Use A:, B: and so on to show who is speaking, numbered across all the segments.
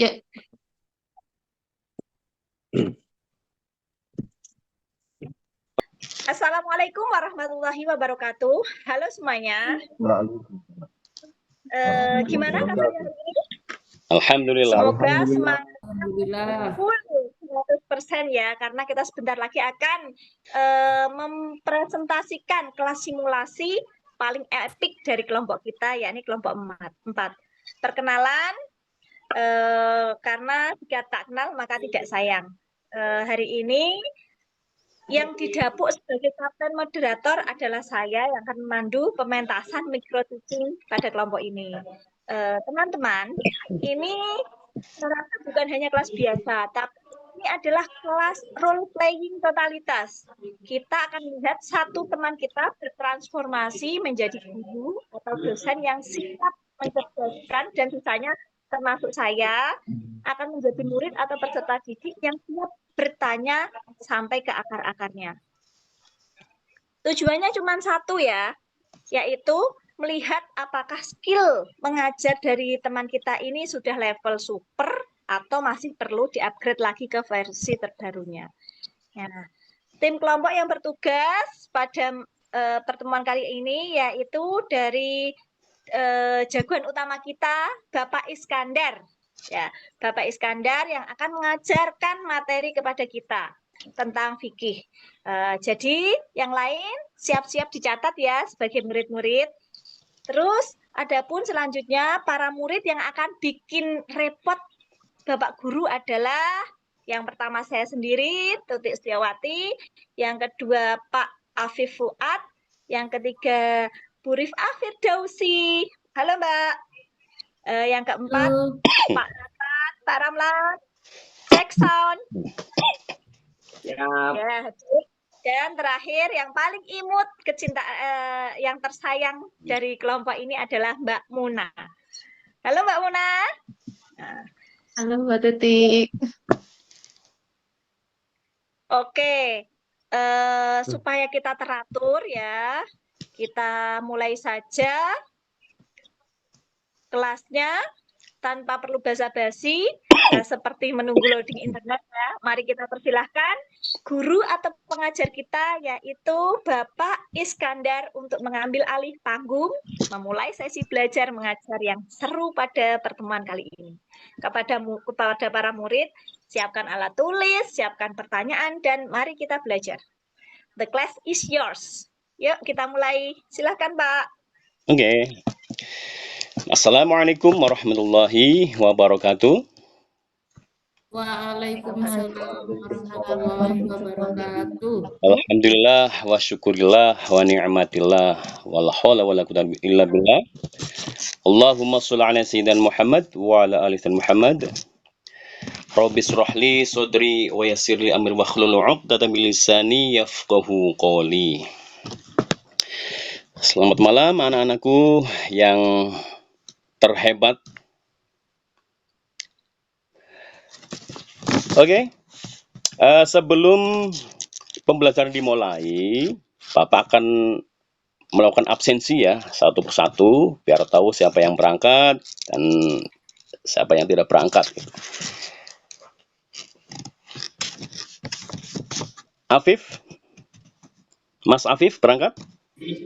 A: Ya,
B: Assalamualaikum warahmatullahi wabarakatuh. Halo semuanya.
C: Waalaikumsalam
B: Gimana
C: warahmatullahi
B: kabarnya
C: wabarakatuh.
B: hari ini?
D: Alhamdulillah.
B: Semoga
C: Alhamdulillah.
B: semangat
A: Alhamdulillah.
B: full 100% ya, karena kita sebentar lagi akan mempresentasikan kelas simulasi paling epik dari kelompok kita, yakni kelompok 4. Perkenalan, karena jika tak kenal maka tidak sayang. Hari ini yang didapuk sebagai kapten moderator adalah saya yang akan memandu pementasan micro teaching pada kelompok ini. Teman-teman, ini ternyata bukan hanya kelas biasa, tapi ini adalah kelas role playing totalitas. Kita akan melihat satu teman kita bertransformasi menjadi guru atau dosen yang siap mencerdaskan, dan sisanya termasuk saya akan menjadi murid atau peserta didik yang siap bertanya sampai ke akar-akarnya. Tujuannya cuma satu ya, yaitu melihat apakah skill mengajar dari teman kita ini sudah level super atau masih perlu di-upgrade lagi ke versi terbarunya. Nah, tim kelompok yang bertugas pada pertemuan kali ini yaitu dari jagoan utama kita, Bapak Iskandar. Ya, Bapak Iskandar yang akan mengajarkan materi kepada kita tentang fikih. Jadi yang lain siap-siap dicatat ya sebagai murid-murid. Terus adapun selanjutnya para murid yang akan bikin repot Bapak Guru adalah yang pertama saya sendiri, Tutik Setiawati, yang kedua Pak Afif Fuad, yang ketiga Bu Rif'ah Firdausi. Halo Mbak. Yang keempat Pak Nathan, Pak Ramlan, cek sound. Ya, dan terakhir yang paling imut yang tersayang dari kelompok ini adalah Mbak Muna. Halo Mbak Muna.
A: Halo Mbak Tutik.
B: Oke, supaya kita teratur ya, kita mulai saja kelasnya tanpa perlu basa-basi, seperti menunggu loading internet ya. Mari kita persilahkan guru atau pengajar kita yaitu Bapak Iskandar untuk mengambil alih panggung, memulai sesi belajar mengajar yang seru pada pertemuan kali ini. Kepada para murid, siapkan alat tulis, siapkan pertanyaan, dan mari kita belajar. The class is yours. Yuk kita mulai. Silahkan Pak.
D: Oke. Assalamualaikum warahmatullahi wabarakatuh.
A: Waalaikumsalam warahmatullahi wabarakatuh.
D: Alhamdulillah wa syukurillah wa ni'matillah wala haula wala quwwata illa billah. Allahumma shalli ala sayyidina Muhammad wa ala ali sayyidina Muhammad. Rabbi shrah li sadri wa yassir li amri wa hlul 'uqdatam min lisani yafqahu qawli. Selamat malam anak-anakku yang terhebat. Oke. Sebelum pembelajaran dimulai, Bapak akan melakukan absensi ya, satu persatu, biar tahu siapa yang berangkat dan siapa yang tidak berangkat. Afif, Mas Afif berangkat?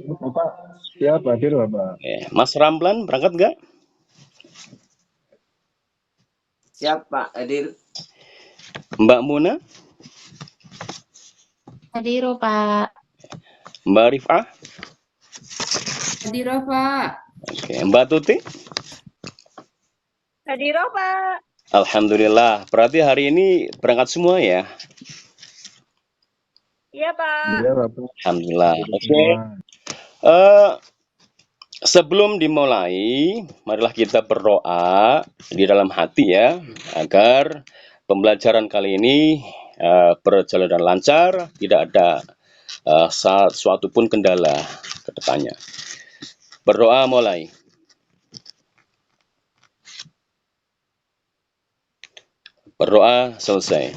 C: Bapak siap hadir Bapak.
D: Mas Ramlan berangkat nggak?
E: Siap Pak, hadir.
D: Mbak Muna?
A: Hadir Pak.
D: Mbak Rif'ah?
A: Hadir Pak.
D: Oke, Mbak Tuti?
B: Hadir Pak.
D: Alhamdulillah, berarti hari ini berangkat semua ya?
B: Iya Pak.
C: Iya Bapak.
D: Alhamdulillah. Oke. Sebelum dimulai, marilah kita berdoa di dalam hati ya, agar pembelajaran kali ini berjalan dan lancar, tidak ada suatu pun kendala ke depannya. Berdoa mulai. Berdoa selesai.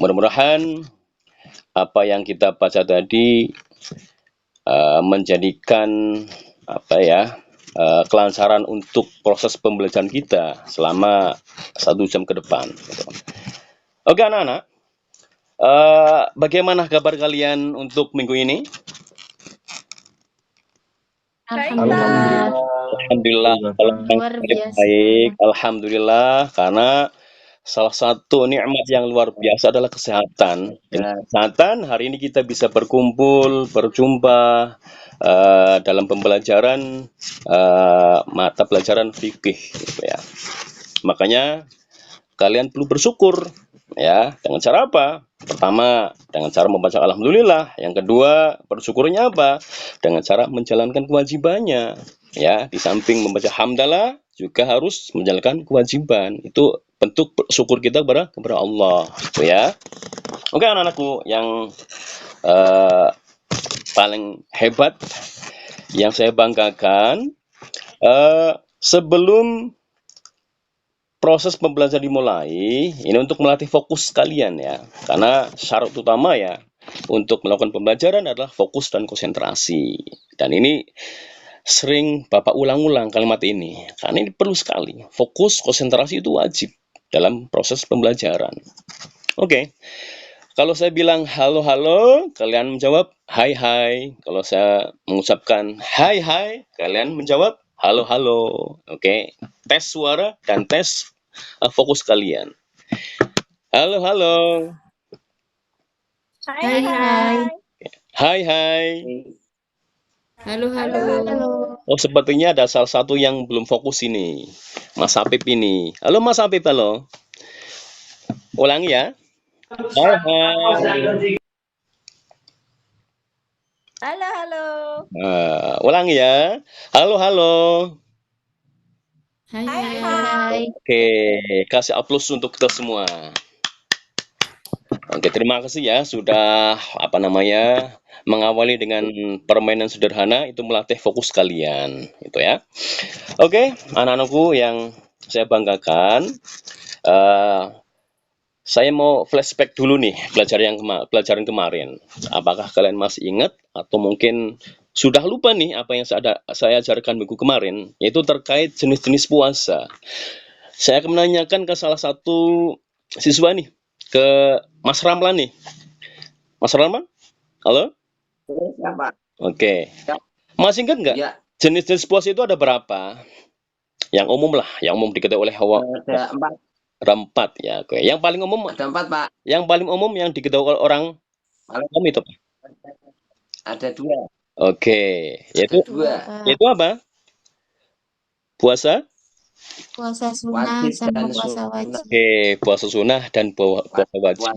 D: Mudah-mudahan apa yang kita baca tadi menjadikan kelancaran untuk proses pembelajaran kita selama 1 jam ke depan. Gitu. Oke anak-anak, bagaimana kabar kalian untuk minggu ini?
B: Baik,
A: Alhamdulillah.
B: Pak.
D: Alhamdulillah, kalau yang
A: Luar biasa.
D: baik, alhamdulillah, karena salah satu nikmat yang luar biasa adalah kesehatan. Dengan kesehatan, hari ini kita bisa berkumpul, berjumpa dalam pembelajaran mata pelajaran fikih, gitu ya. Makanya kalian perlu bersyukur, ya. Dengan cara apa? Pertama, dengan cara membaca alhamdulillah. Yang kedua, bersyukurnya apa? Dengan cara menjalankan kewajibannya. Ya, di samping membaca hamdalah juga harus menjalankan kewajiban. Itu bentuk syukur kita kepada Allah, gitu ya. Oke anak-anakku yang paling hebat, yang saya banggakan, sebelum proses pembelajaran dimulai, ini untuk melatih fokus kalian ya. Karena syarat utama ya untuk melakukan pembelajaran adalah fokus dan konsentrasi. Dan ini sering Bapak ulang-ulang kalimat ini. Karena ini perlu sekali. Fokus, konsentrasi itu wajib dalam proses pembelajaran. Oke. Kalau saya bilang halo-halo, kalian menjawab hai-hai. Kalau saya mengucapkan hai-hai, kalian menjawab halo-halo. Oke. Tes suara dan tes fokus kalian. Halo-halo.
B: Hai,
A: Hai.
B: hai.
D: Hai-hai.
A: Halo.
D: Oh, sepertinya ada salah satu yang belum fokus ini. Mas Apip ini. Halo Mas Apip, halo. Ulangi ya. Hai.
B: Halo.
D: Ulangi ya. Halo.
A: Hai.
D: Oke, kasih aplaus untuk kita semua. Oke, terima kasih ya sudah mengawali dengan permainan sederhana itu melatih fokus kalian, itu ya. Oke, anak-anakku yang saya banggakan, saya mau flashback dulu nih pelajaran kemarin. Apakah kalian masih ingat atau mungkin sudah lupa nih apa yang saya ajarkan minggu kemarin, yaitu terkait jenis-jenis puasa. Saya akan menanyakan ke salah satu siswa nih, ke Mas Ramlan nih. Mas Ramlan? Halo?
E: Ya, Pak.
D: Oke.
E: Ya.
D: Masih ingat nggak?
E: Ya,
D: Jenis-jenis puasa itu ada berapa? Yang umum lah, yang umum diketahui oleh
E: ada 4.
D: Ada 4 ya. Oke. Yang paling umum,
E: Ada 4, Pak.
D: yang paling umum yang diketahui oleh orang umum itu, Pak?
E: Ada 2.
D: Oke. Yaitu apa? Puasa
A: Sunnah
E: Wajib
A: sama
E: dan
A: puasa
E: sunnah.
A: wajib.
D: Oke, puasa sunnah dan puasa wajib.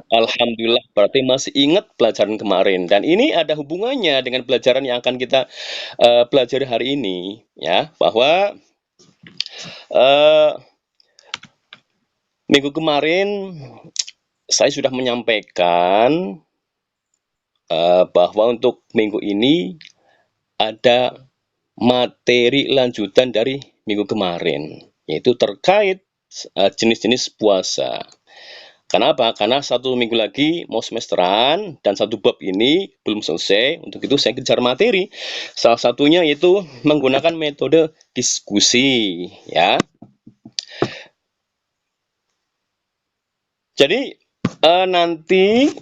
D: Alhamdulillah, berarti masih ingat pelajaran kemarin. Dan ini ada hubungannya dengan pelajaran yang akan kita pelajari hari ini, ya. Bahwa minggu kemarin saya sudah menyampaikan bahwa untuk minggu ini ada materi lanjutan dari minggu kemarin, yaitu terkait jenis-jenis puasa. Kenapa? Karena 1 minggu lagi mau semesteran dan 1 bab ini belum selesai. Untuk itu saya kejar materi. Salah satunya yaitu menggunakan metode diskusi, ya. Jadi nanti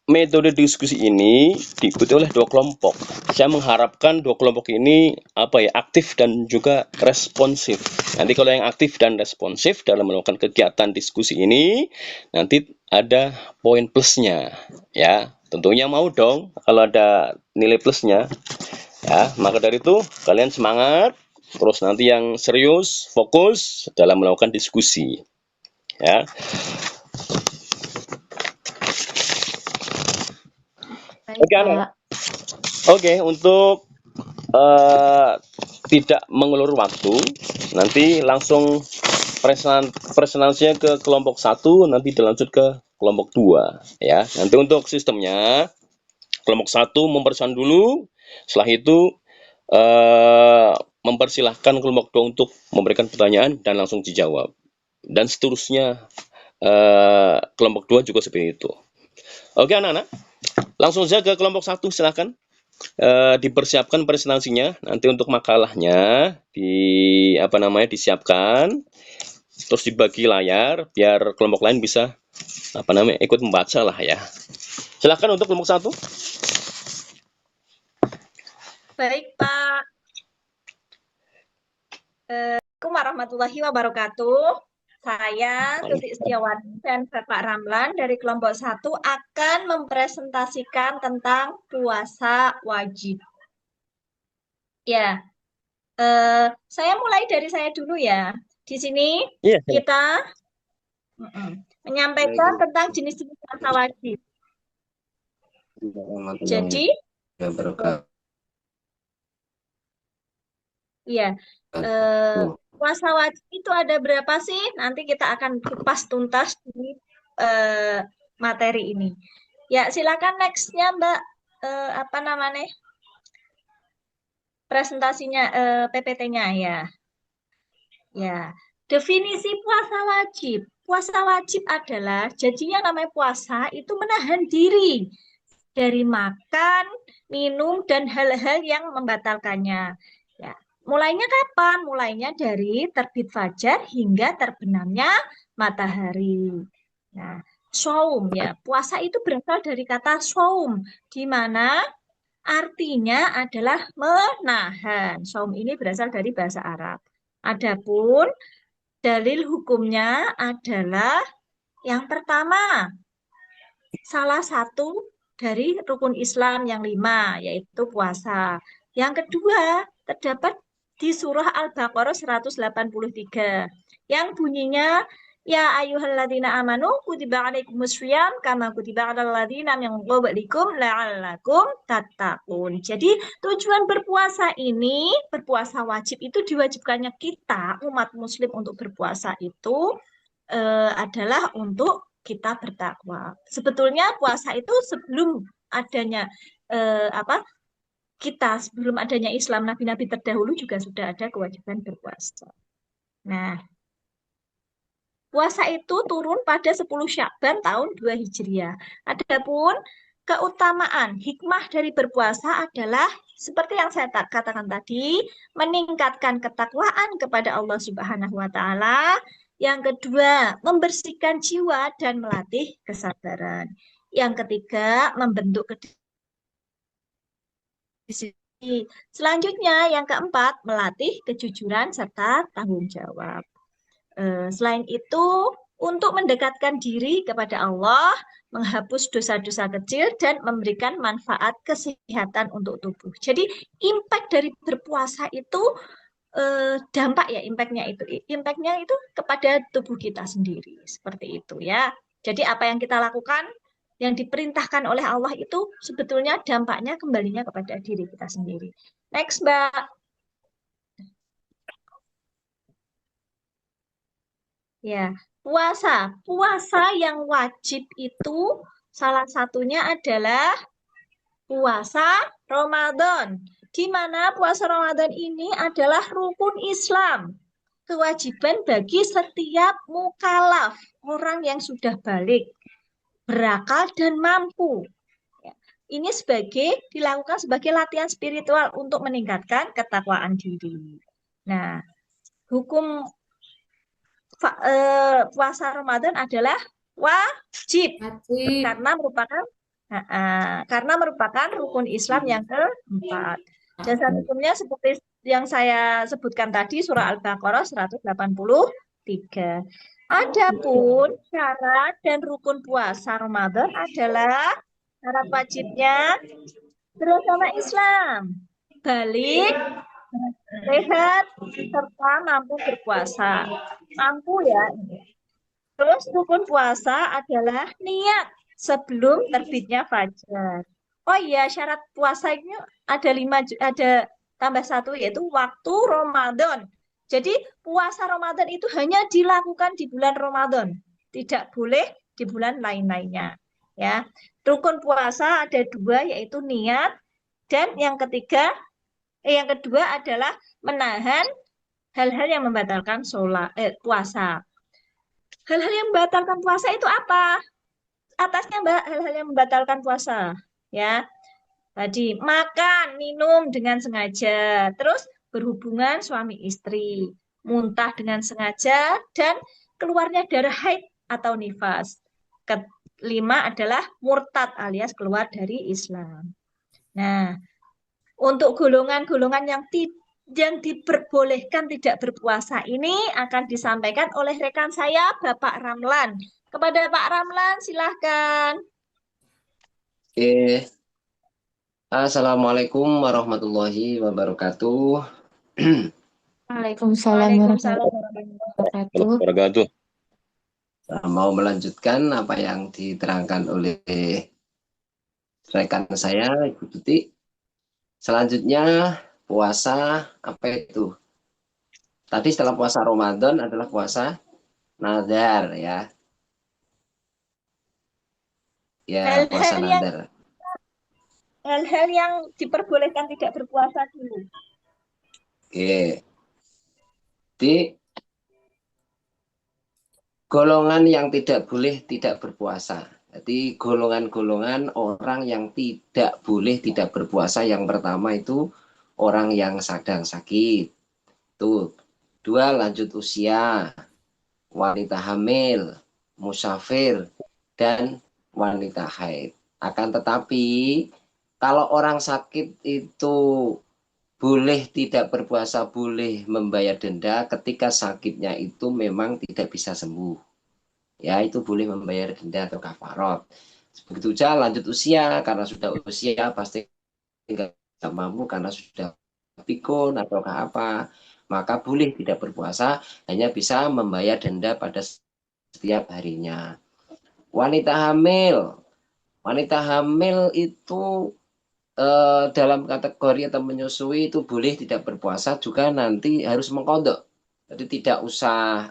D: metode diskusi ini diikuti oleh 2 kelompok. Saya mengharapkan 2 kelompok ini aktif dan juga responsif. Nanti kalau yang aktif dan responsif dalam melakukan kegiatan diskusi ini, nanti ada poin plusnya, ya. Tentunya mau dong kalau ada nilai plusnya, ya. Maka dari itu kalian semangat, terus nanti yang serius, fokus dalam melakukan diskusi, ya. Oke, anak. Oke, untuk tidak mengulur waktu, nanti langsung presentasinya ke kelompok 1, nanti dilanjut ke kelompok 2, ya. Nanti untuk sistemnya, kelompok 1 mempersiapkan dulu, setelah itu mempersilahkan kelompok 2 untuk memberikan pertanyaan dan langsung dijawab. Dan seterusnya kelompok 2 juga seperti itu. Oke anak-anak, langsung saja ke kelompok 1, silakan. dipersiapkan presentasinya nanti untuk makalahnya disiapkan, terus dibagi layar biar kelompok lain bisa ikut membaca lah ya. Silakan untuk kelompok 1.
B: Baik, Pak. Assalamualaikum warahmatullahi wabarakatuh. Saya, Tuti Setiawati dan Bapak Ramlan dari kelompok 1 akan mempresentasikan tentang puasa wajib. Ya, saya mulai dari saya dulu ya. Di sini kita menyampaikan tentang jenis-jenis puasa wajib. Jadi, ya, puasa wajib itu ada berapa sih? Nanti kita akan kupas tuntas di materi ini. Ya, silakan next-nya, Mbak. Apa namanya? Presentasinya, PPT-nya ya. Ya, definisi puasa wajib. Puasa wajib adalah, jadi yang namanya puasa itu menahan diri dari makan, minum, dan hal-hal yang membatalkannya. Ya, mulainya kapan? Mulainya dari terbit fajar hingga terbenamnya matahari. Nah, shaum ya, puasa itu berasal dari kata shaum, di mana artinya adalah menahan. Shaum ini berasal dari bahasa Arab. Adapun dalil hukumnya adalah yang pertama, salah satu dari rukun Islam yang 5, yaitu puasa. Yang kedua, terdapat di surah Al-Baqarah 183, yang bunyinya, Ya ayyuhalladzina amanu kutiba alaikumus syiyam kama kutiba alal ladzina min qablikum la'allakum tattaqun. Jadi tujuan berpuasa ini, berpuasa wajib itu diwajibkannya kita umat muslim untuk berpuasa itu adalah untuk kita bertakwa. Sebetulnya puasa itu sebelum adanya sebelum adanya Islam, nabi-nabi terdahulu juga sudah ada kewajiban berpuasa. Nah, puasa itu turun pada 10 Sya'ban tahun 2 Hijriah. Adapun keutamaan hikmah dari berpuasa adalah seperti yang saya katakan tadi, meningkatkan ketakwaan kepada Allah Subhanahu wa taala. Yang kedua, membersihkan jiwa dan melatih kesabaran. Yang ketiga, membentuk kedisiplinan. Selanjutnya, yang keempat, melatih kejujuran serta tanggung jawab. Selain itu, untuk mendekatkan diri kepada Allah, menghapus dosa-dosa kecil, dan memberikan manfaat kesehatan untuk tubuh. Jadi, impact dari berpuasa itu, dampak ya, impactnya itu kepada tubuh kita sendiri. Seperti itu ya. Jadi, apa yang kita lakukan, yang diperintahkan oleh Allah itu, sebetulnya dampaknya kembalinya kepada diri kita sendiri. Next, Mbak. Ya, puasa yang wajib itu salah satunya adalah puasa Ramadan, di mana puasa Ramadan ini adalah rukun Islam, kewajiban bagi setiap mukallaf, orang yang sudah balik, berakal dan mampu. Ini dilakukan sebagai latihan spiritual untuk meningkatkan ketakwaan diri. Nah, hukum puasa Ramadan adalah wajib karena merupakan rukun Islam yang keempat. Dasar hukumnya seperti yang saya sebutkan tadi, surah Al-Baqarah 183. Adapun syarat dan rukun puasa Ramadan adalah syarat wajibnya beragama Islam, balik, sehat, serta mampu berpuasa. Mampu ya. Terus rukun puasa adalah niat sebelum terbitnya fajar. Oh iya, syarat puasa ini ada 5, ada tambah 1, yaitu waktu Ramadan. Jadi puasa Ramadan itu hanya dilakukan di bulan Ramadan, tidak boleh di bulan lain-lainnya. Ya, rukun puasa ada 2, yaitu niat, dan yang kedua adalah menahan hal-hal yang membatalkan puasa. Hal-hal yang membatalkan puasa itu apa? Atasnya, Mbak, hal-hal yang membatalkan puasa. Ya, Tadi makan, minum dengan sengaja, terus berhubungan suami istri, muntah dengan sengaja, dan keluarnya darah haid atau nifas. Kelima adalah murtad alias keluar dari Islam. Nah, untuk golongan-golongan yang diperbolehkan tidak berpuasa ini akan disampaikan oleh rekan saya, Bapak Ramlan. Kepada Pak Ramlan, silahkan.
E: Oke. Assalamualaikum warahmatullahi wabarakatuh.
A: Waalaikumsalam
B: Waalaikumsalam
A: warahmatullahi
B: warahmatullahi
A: wabarakatuh.
D: Wabarakatuh.
E: Mau melanjutkan apa yang diterangkan oleh rekan saya, Ibu Tuti. Selanjutnya, puasa apa itu? Tadi setelah puasa Ramadan adalah puasa nadar ya. Ya, puasa
B: Hal-hal yang
E: nadar.
B: hal-hal yang diperbolehkan tidak berpuasa dulu.
E: Oke. Di golongan yang tidak boleh tidak berpuasa. Jadi golongan-golongan orang yang tidak boleh tidak berpuasa, yang pertama itu orang yang sedang sakit. Tuh. Dua, lanjut usia, wanita hamil, musafir, dan wanita haid. Akan tetapi kalau orang sakit itu boleh tidak berpuasa, boleh membayar denda ketika sakitnya itu memang tidak bisa sembuh. Ya, itu boleh membayar denda atau kafarat. Begitu saja lanjut usia, karena sudah usia pasti tidak mampu karena sudah pikun atau apa, maka boleh tidak berpuasa, hanya bisa membayar denda pada setiap harinya. Wanita hamil itu dalam kategori atau menyusui itu boleh tidak berpuasa, juga nanti harus mengkodok. Jadi tidak usah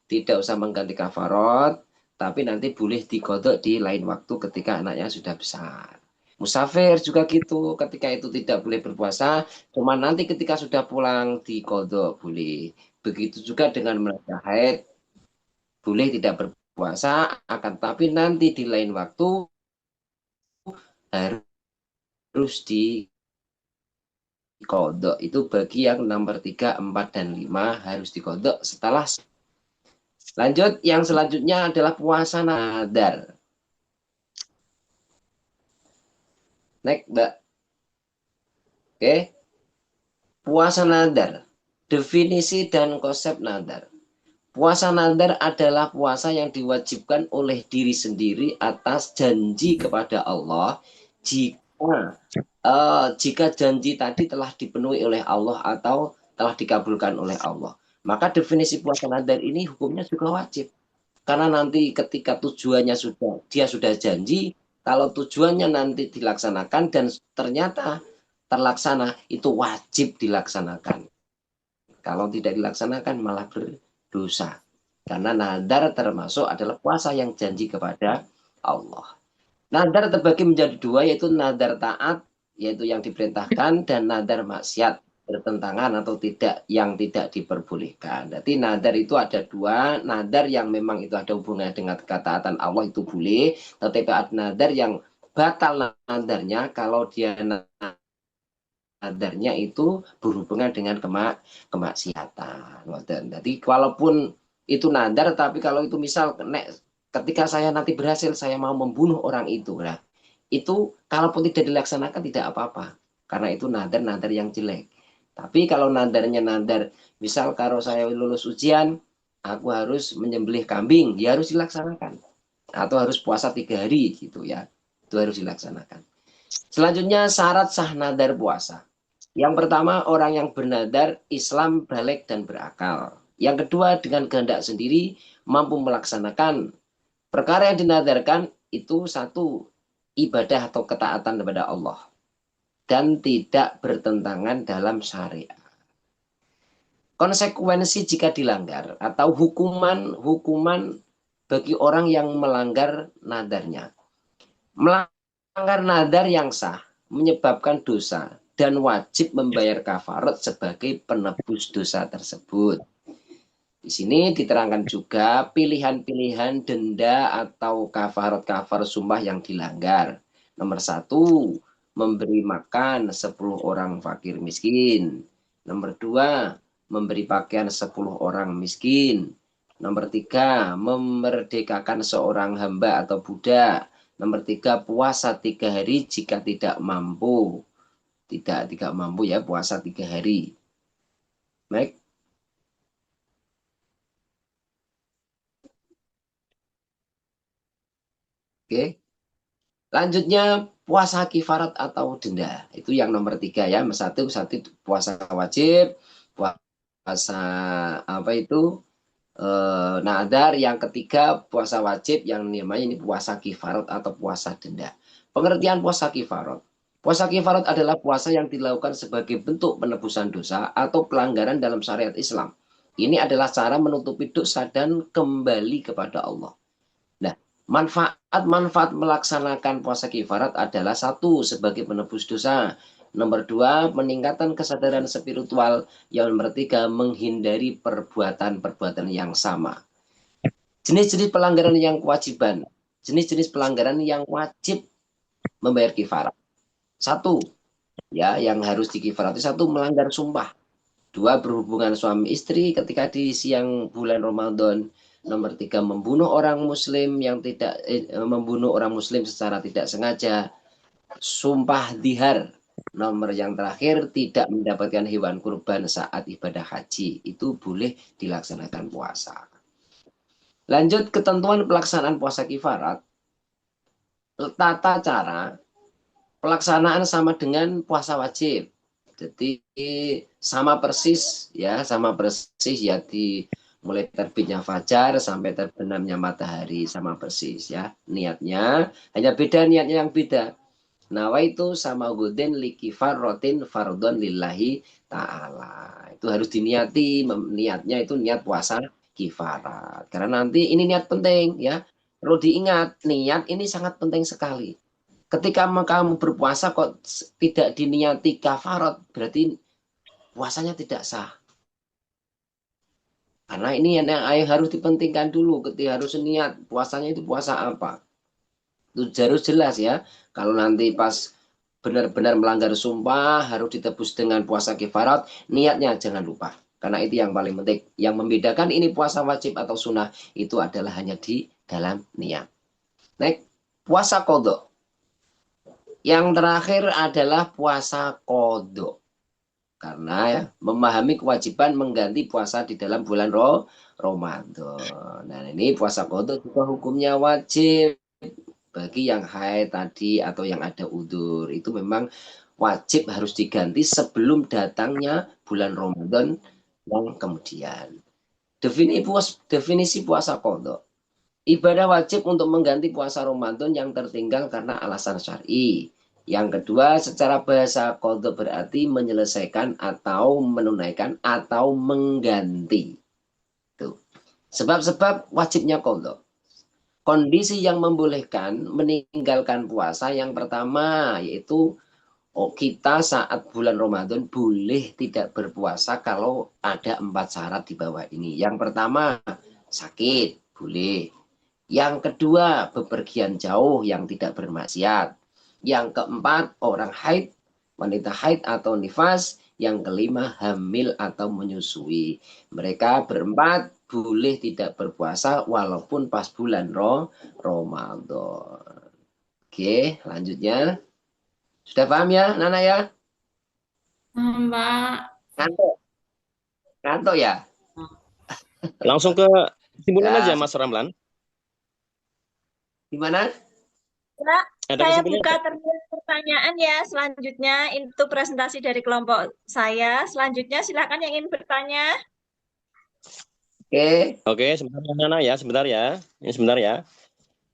E: tidak usah mengganti kafarat, tapi nanti boleh dikodok di lain waktu ketika anaknya sudah besar. Musafir juga gitu, ketika itu tidak boleh berpuasa, cuma nanti ketika sudah pulang dikodok boleh. Begitu juga dengan mereka haid, boleh tidak berpuasa, akan tapi nanti di lain waktu harus dikodok. Itu bagi yang nomor 3, 4, dan 5 harus dikodok setelah. Lanjut, yang selanjutnya adalah puasa nadar. Next, Mbak. Oke. Puasa nadar. Definisi dan konsep nadar. Puasa nadar adalah puasa yang diwajibkan oleh diri sendiri atas janji kepada Allah jika janji tadi telah dipenuhi oleh Allah atau telah dikabulkan oleh Allah. Maka definisi puasa nadar ini hukumnya juga wajib. Karena nanti ketika tujuannya dia sudah janji, kalau tujuannya nanti dilaksanakan dan ternyata terlaksana, itu wajib dilaksanakan. Kalau tidak dilaksanakan malah berdosa. Karena nadar termasuk adalah puasa yang janji kepada Allah. Nadar terbagi menjadi dua, yaitu nadar taat, yaitu yang diperintahkan, dan nadar maksiat, bertentangan atau tidak, yang tidak diperbolehkan. Jadi nadar itu ada dua, nadar yang memang itu ada hubungannya dengan ketaatan Allah itu boleh, tetapi ada nadar yang batal nadarnya kalau dia nadarnya itu berhubungan dengan kemaksiatan. Jadi walaupun itu nadar, tapi kalau itu misal ketika saya nanti berhasil, saya mau membunuh orang itu, nah, itu kalaupun tidak dilaksanakan tidak apa-apa, karena itu nadar-nadar yang jelek. Tapi kalau nadarnya nadar, misal kalau saya lulus ujian, aku harus menyembelih kambing, ya harus dilaksanakan. Atau harus puasa 3 hari gitu ya, itu harus dilaksanakan. Selanjutnya syarat sah nadar puasa. Yang pertama, orang yang bernadar Islam, balik, dan berakal. Yang kedua, dengan kehendak sendiri mampu melaksanakan perkara yang dinadarkan itu, satu, ibadah atau ketaatan kepada Allah dan tidak bertentangan dalam syariat. Konsekuensi jika dilanggar atau hukuman bagi orang yang melanggar nadarnya. Melanggar nadar yang sah menyebabkan dosa dan wajib membayar kafarat sebagai penebus dosa tersebut. Di sini diterangkan juga pilihan-pilihan denda atau kafarat sumpah yang dilanggar. Nomor 1, memberi makan 10 orang fakir miskin. Nomor 2, memberi pakaian 10 orang miskin. Nomor 3, memerdekakan seorang hamba atau budak. Nomor 3, puasa 3 hari jika tidak mampu. Tidak mampu ya, puasa 3 hari. Baik. Oke. Lanjutnya puasa kifarat atau denda. Itu yang nomor 3 ya. Satu puasa wajib, puasa apa itu? Nadar. Yang ketiga puasa wajib yang namanya ini puasa kifarat atau puasa denda. Pengertian puasa kifarat. Puasa kifarat adalah puasa yang dilakukan sebagai bentuk penebusan dosa atau pelanggaran dalam syariat Islam. Ini adalah cara menutupi dosa dan kembali kepada Allah. Nah, manfaat melaksanakan puasa kifarat adalah 1, sebagai penebus dosa. Nomor 2, meningkatkan kesadaran spiritual. Yang nomor 3, menghindari perbuatan-perbuatan yang sama. Jenis-jenis pelanggaran yang kewajiban. Jenis-jenis pelanggaran yang wajib membayar kifarat. 1, ya, yang harus dikifarati. 1, melanggar sumpah. 2, berhubungan suami istri ketika di siang bulan Ramadan. Nomor 3, membunuh orang muslim membunuh orang muslim secara tidak sengaja. Sumpah dihar. Nomor yang terakhir, tidak mendapatkan hewan kurban saat ibadah haji. Itu boleh dilaksanakan puasa. Lanjut ketentuan pelaksanaan puasa kifarat. Tata cara pelaksanaan sama dengan puasa wajib. Jadi sama persis ya, mulai terbitnya fajar sampai terbenamnya matahari, sama persis ya niatnya. Hanya beda niatnya yang beda. Nawaitu sama gudin likifarrotin fardon lillahi ta'ala. Itu harus diniati, niatnya itu niat puasa kifarat. Karena nanti ini niat penting ya. Perlu diingat, niat ini sangat penting sekali. Ketika kamu berpuasa kok tidak diniati kafarat, berarti puasanya tidak sah. Karena ini yang harus dipentingkan dulu, ketika harus niat puasanya itu puasa apa. Itu harus jelas ya. Kalau nanti pas benar-benar melanggar sumpah harus ditebus dengan puasa kifarat, niatnya jangan lupa. Karena itu yang paling penting. Yang membedakan ini puasa wajib atau sunnah itu adalah hanya di dalam niat. Next, puasa qadha. Yang terakhir adalah puasa qadha. Karena ya, memahami kewajiban mengganti puasa di dalam bulan Ramadan. Nah, ini puasa qadha juga hukumnya wajib bagi yang haid tadi atau yang ada udzur. Itu memang wajib harus diganti sebelum datangnya bulan Ramadan yang kemudian. Definisi puasa qadha. Ibadah wajib untuk mengganti puasa Ramadan yang tertinggal karena alasan syar'i. Yang kedua, secara bahasa qadha berarti menyelesaikan atau menunaikan atau mengganti. Tuh. Sebab-sebab wajibnya qadha. Kondisi yang membolehkan meninggalkan puasa yang pertama yaitu kita saat bulan Ramadan boleh tidak berpuasa kalau ada 4 syarat di bawah ini. Yang pertama, sakit, boleh. Yang kedua, bepergian jauh yang tidak bermaksiat. Yang keempat, orang haid, wanita haid atau nifas. Yang kelima, hamil atau menyusui. Mereka berempat boleh tidak berpuasa walaupun pas bulan Ramadan. Oke, lanjutnya. Sudah paham ya, Nana ya?
A: Mbak.
E: Ngantuk? Ngantuk ya?
D: Langsung ke kesimpulan
E: Ya.
D: aja Mas Ramlan.
E: Gimana?
B: Pak,
D: Ada
B: saya
D: kesimpulan
B: buka
D: nggak?
B: termin pertanyaan ya. Selanjutnya itu presentasi dari kelompok saya. Selanjutnya silakan yang ingin bertanya.
E: Oke.
D: Oke, sebentar ya, Nana ya, sebentar ya. Ini sebentar ya.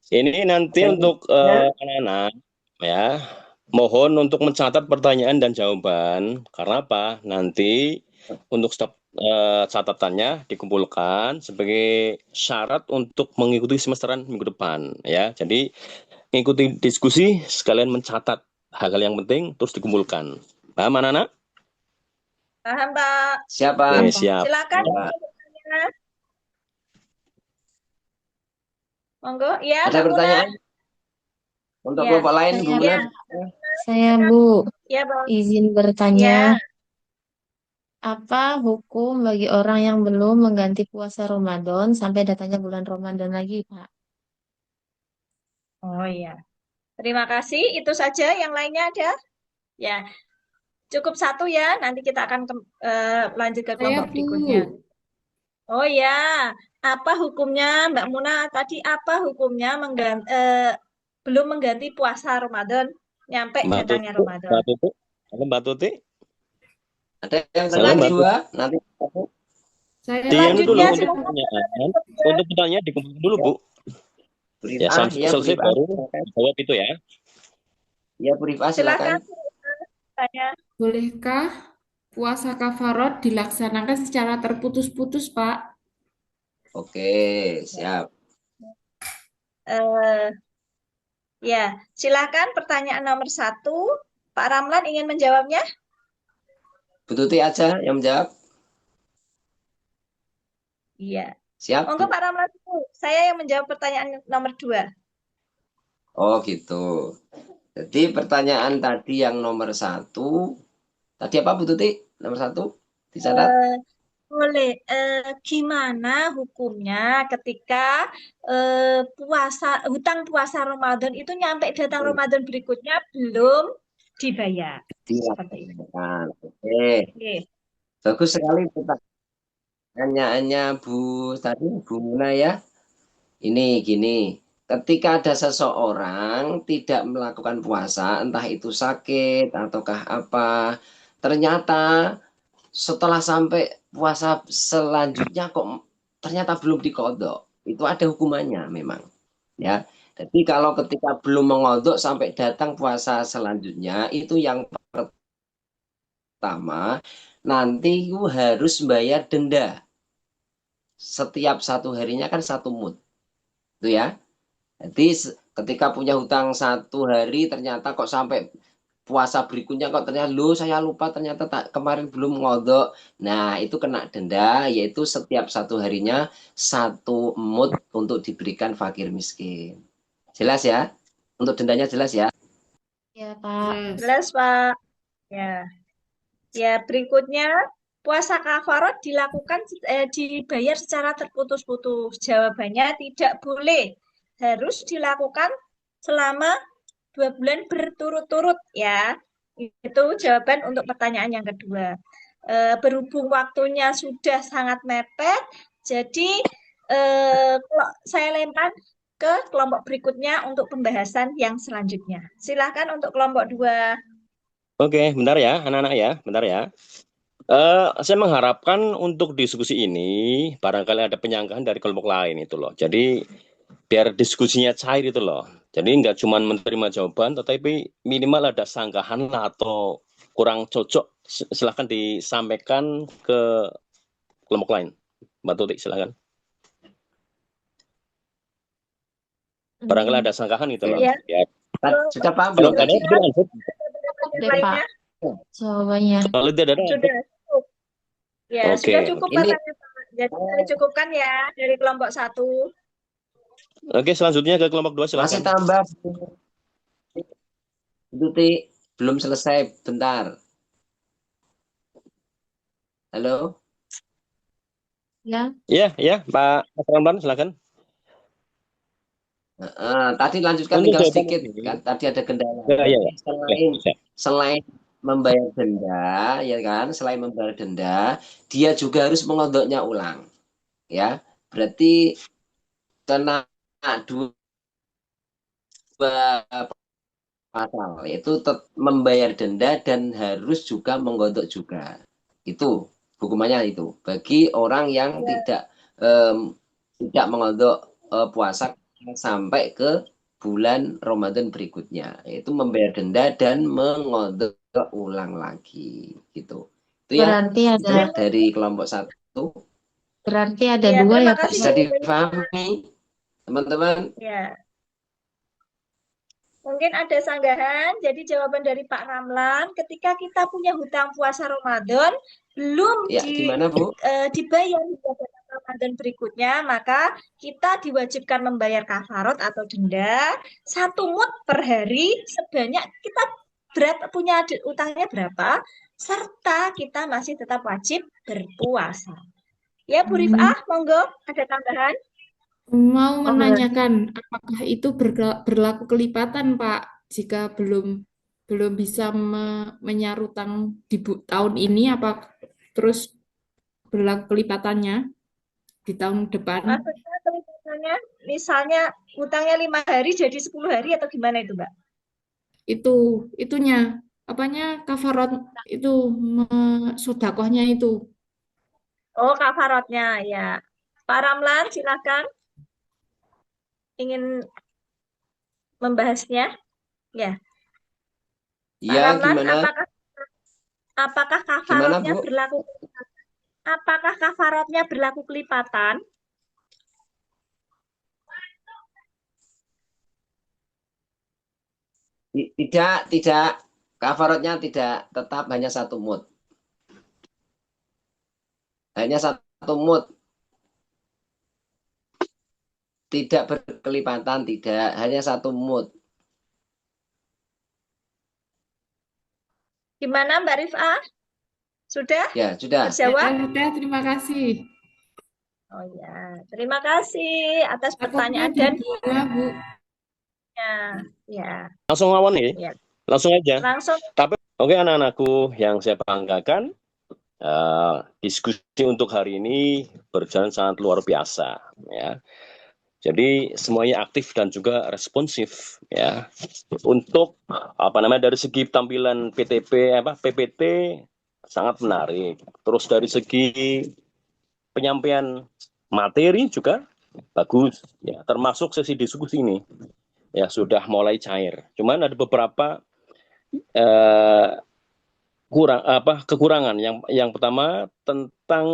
D: Ini nanti
E: Ya.
D: untuk anak-anak ya. Mohon untuk mencatat pertanyaan dan jawaban. Karena apa? Nanti untuk catatannya dikumpulkan sebagai syarat untuk mengikuti semesteran minggu depan ya. Jadi mengikuti diskusi sekalian mencatat hal-hal yang penting terus dikumpulkan. Paham anak-anak?
B: Paham, Pak.
E: Siapa?
D: Oke, siap.
B: Silakan yang ingin bertanya. Monggo, ya.
E: Ada
B: Mbak Muna.
E: pertanyaan? Untuk
B: Ya.
E: kelompok lain,
A: Saya,
E: gimana?
A: Saya Bu,
B: Ya, Bang.
A: izin
B: Ya,
A: bertanya, apa hukum bagi orang yang belum mengganti puasa Ramadan sampai datangnya bulan Ramadan lagi, Pak?
B: oh iya. Terima kasih. Itu saja. Yang lainnya ada? Ya, cukup satu ya. Nanti kita akan lanjut ke
F: Saya
B: kelompok
F: Bu,
B: berikutnya. Oh ya, apa hukumnya Mbak Muna tadi? Apa hukumnya belum mengganti puasa Ramadan, nyampe
D: Mbak
B: datangnya
D: Tuti,
B: Ramadan?
D: Mbak Tuti, halo Mbak Tuti,
E: Ada yang
D: halo Mbak
B: Selanjut,
E: kedua,
D: Tuti.
E: nanti
F: saya
D: Dianu dulu
B: selanjutnya
F: Bu.
D: untuk
B: silakan.
D: pertanyaan, untuk pertanyaan dikumpulkan dulu Bu.
E: Brief
D: Ya
E: A,
D: sampai
E: ya
D: selesai
E: Brief A,
D: baru
E: silakan.
D: jawab itu ya.
E: Ya Brief A,
B: Silakan.
E: silakan.
B: Tanya.
F: Bolehkah puasa kafarot dilaksanakan secara terputus-putus, Pak?
E: Oke, siap.
B: Eh, ya, silakan pertanyaan nomor 1. Pak Ramlan ingin menjawabnya?
E: Bu Tuti aja yang menjawab.
B: Iya.
E: Siap?
B: Monggo Pak Ramlan dulu. Saya yang menjawab pertanyaan nomor 2.
E: Oh gitu. Jadi pertanyaan tadi yang nomor 1, tadi apa Bu Tuti? Nomor 1, dicatat.
B: Boleh, gimana hukumnya ketika hutang puasa Ramadan itu nyampe datang Ramadan berikutnya belum dibayar? Seperti itu.
E: Dilaksanakan. Oke,
B: Oke.
E: bagus sekali pertanyaannya Bu tadi Bu Muna ya. Ini gini, ketika ada seseorang tidak melakukan puasa, entah itu sakit ataukah apa, ternyata setelah sampai puasa selanjutnya kok ternyata belum dikodok, itu ada hukumannya memang, ya. Jadi kalau ketika belum mengodok sampai datang puasa selanjutnya, itu yang pertama, nanti itu harus bayar denda. Setiap 1 harinya kan 1 mud, itu ya. Jadi ketika punya hutang 1 hari ternyata kok sampai puasa berikutnya kok ternyata saya lupa ternyata kemarin belum ngodok. Nah itu kena denda yaitu setiap 1 harinya 1 mud untuk diberikan fakir miskin. Jelas ya? Untuk dendanya jelas ya?
A: Ya, Pak.
B: Jelas, Pak. Ya. Ya, berikutnya puasa kafarot dibayar secara terputus-putus. Jawabannya tidak boleh. Harus dilakukan selama 2 bulan berturut-turut ya. Itu jawaban untuk pertanyaan yang kedua. Berhubung waktunya sudah sangat mepet, jadi saya lempar ke kelompok berikutnya untuk pembahasan yang selanjutnya. Silakan untuk kelompok 2.
D: Oke, bentar ya, anak-anak ya, bentar ya. Saya mengharapkan untuk diskusi ini barangkali ada penyanggahan dari kelompok lain itu loh. Jadi biar diskusinya cair itu loh. Jadi nggak cuma menerima jawaban, tetapi minimal ada sanggahan lah atau kurang cocok. Silahkan disampaikan ke kelompok lain. Mbak Tuti, silahkan. Barangkali ada sanggahan itu loh.
B: Ya.
D: Ya.
E: Sudah paham
D: Kalau
E: belum
D: nggak ada,
E: tadi?
D: itu lanjut.
A: Deh, Pak. Jawabannya.
D: Kalau tidak ada,
B: Sudah cukup. Ya,
D: Oke.
B: sudah cukup
E: Ini-
B: katanya Pak. Jadi saya cukupkan ya dari kelompok 1.
D: Oke, selanjutnya ke kelompok 2,
E: Masih
D: silahkan.
E: tambah. Tuti belum selesai, bentar. Halo?
A: Ya,
D: Ya, Pak Mas Ramlan, silahkan.
E: Tadi lanjutkan
D: Untuk
E: tinggal
D: jawaban
E: sedikit
D: ini.
E: kan tadi ada kendala.
D: Ya.
E: Selain membayar denda, ya kan, selain membayar denda, dia juga harus mengodoknya ulang, ya. Berarti kena dua pasal, yaitu membayar denda dan harus juga menggodok juga. Itu hukumannya itu. Bagi orang yang tidak mengodok puasa sampai ke bulan Ramadan berikutnya, yaitu membayar denda dan mengodok ulang lagi, gitu. Itu ya,
A: berarti
E: itu
A: ada
E: dari kelompok 1.
A: berarti ada
B: Ya,
A: 2
B: terima
A: ya, Pak.
B: kasih.
E: Bisa dipahami, teman-teman?
B: Ya. Mungkin ada sanggahan. Jadi jawaban dari Pak Ramlan, ketika kita punya hutang puasa Ramadan belum
E: Ya, gimana Bu?
B: dibayar hingga datang Ramadan berikutnya, maka kita diwajibkan membayar kafarot atau denda 1 mud per hari sebanyak kita punya utangnya berapa, serta kita masih tetap wajib berpuasa. Ya, Bu Rifah, monggo ada tambahan.
F: Mau
A: Oh, berarti
F: menanyakan apakah itu berlaku kelipatan, Pak, jika belum bisa menyaur utang di tahun ini, apa terus berlaku kelipatannya di tahun depan?
B: Maksudnya kelipatannya, misalnya utangnya 5 hari jadi 10 hari atau gimana itu, Mbak?
F: Itunya apanya kafarot itu sodakohnya itu.
B: Oh, kafarotnya ya. Pak Ramlan, silakan ingin membahasnya. Ya, Pak
E: Ya,
B: Ramlan,
E: gimana?
B: apakah
E: Gimana,
B: kafarotnya
E: Bu?
B: berlaku? Apakah kafarotnya berlaku kelipatan?
E: Tidak. Kafarotnya tidak, tetap hanya satu mud. Hanya satu mud. Tidak berkelipatan, tidak. Hanya satu mud.
B: Gimana, Mbak Rifah? Sudah
E: Ya, sudah.
B: terjawab?
F: Udah, terima kasih.
B: Oh ya, terima kasih atas
F: Takutnya
B: pertanyaan
F: di
B: dan
F: bawah, Bu.
B: ya,
D: Langsung lawan nih,
B: ya.
D: langsung aja.
B: Langsung
D: Tapi oke anak-anakku yang saya banggakan, diskusi untuk hari ini berjalan sangat luar biasa, ya. Jadi semuanya aktif dan juga responsif, ya. Untuk dari segi tampilan PPT sangat menarik. Terus dari segi penyampaian materi juga bagus, ya. Termasuk sesi diskusi ini, ya sudah mulai cair. Cuman ada beberapa kekurangan. Yang pertama tentang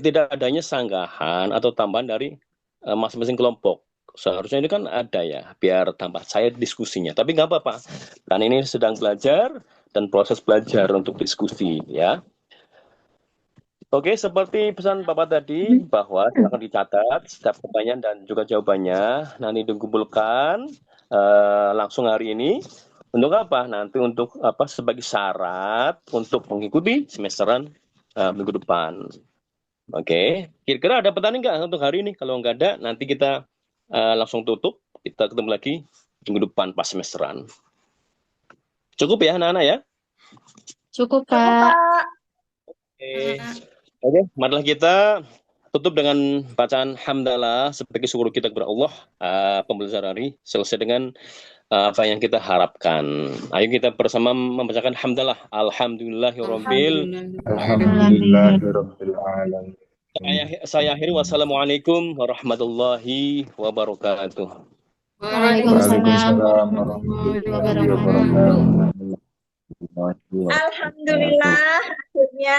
D: tidak adanya sanggahan atau tambahan dari masing-masing kelompok. Seharusnya ini kan ada ya, biar tambah cair diskusinya. Tapi nggak apa-apa, kan ini sedang belajar dan proses belajar untuk diskusi, ya. Oke, seperti pesan Bapak tadi, bahwa silakan dicatat setiap pertanyaan dan juga jawabannya. Nanti dikumpulkan langsung hari ini. Untuk apa? Nanti untuk sebagai syarat untuk mengikuti semesteran minggu depan. Oke, kira-kira ada pertanyaan nggak untuk hari ini? Kalau nggak ada, nanti kita langsung tutup. Kita ketemu lagi minggu depan pas semesteran. Cukup ya, anak-anak ya?
A: cukup,
B: cukup,
A: Pak.
B: Pak.
D: Oke, marilah kita tutup dengan bacaan hamdalah sebagai syukur kita kepada Allah. Pembelajaran hari selesai dengan apa yang kita harapkan. Ayo kita bersama membacakan hamdalah. Alhamdulillahirabbil.
C: Alhamdulillahirabbil alamin.
D: Saya akhiri, wassalamualaikum warahmatullahi wabarakatuh.
A: Waalaikumsalam
C: Waalaikumsalam
A: warahmatullahi
C: warahmatullahi
A: wabarakatuh.
C: wabarakatuh.
B: Alhamdulillah akhirnya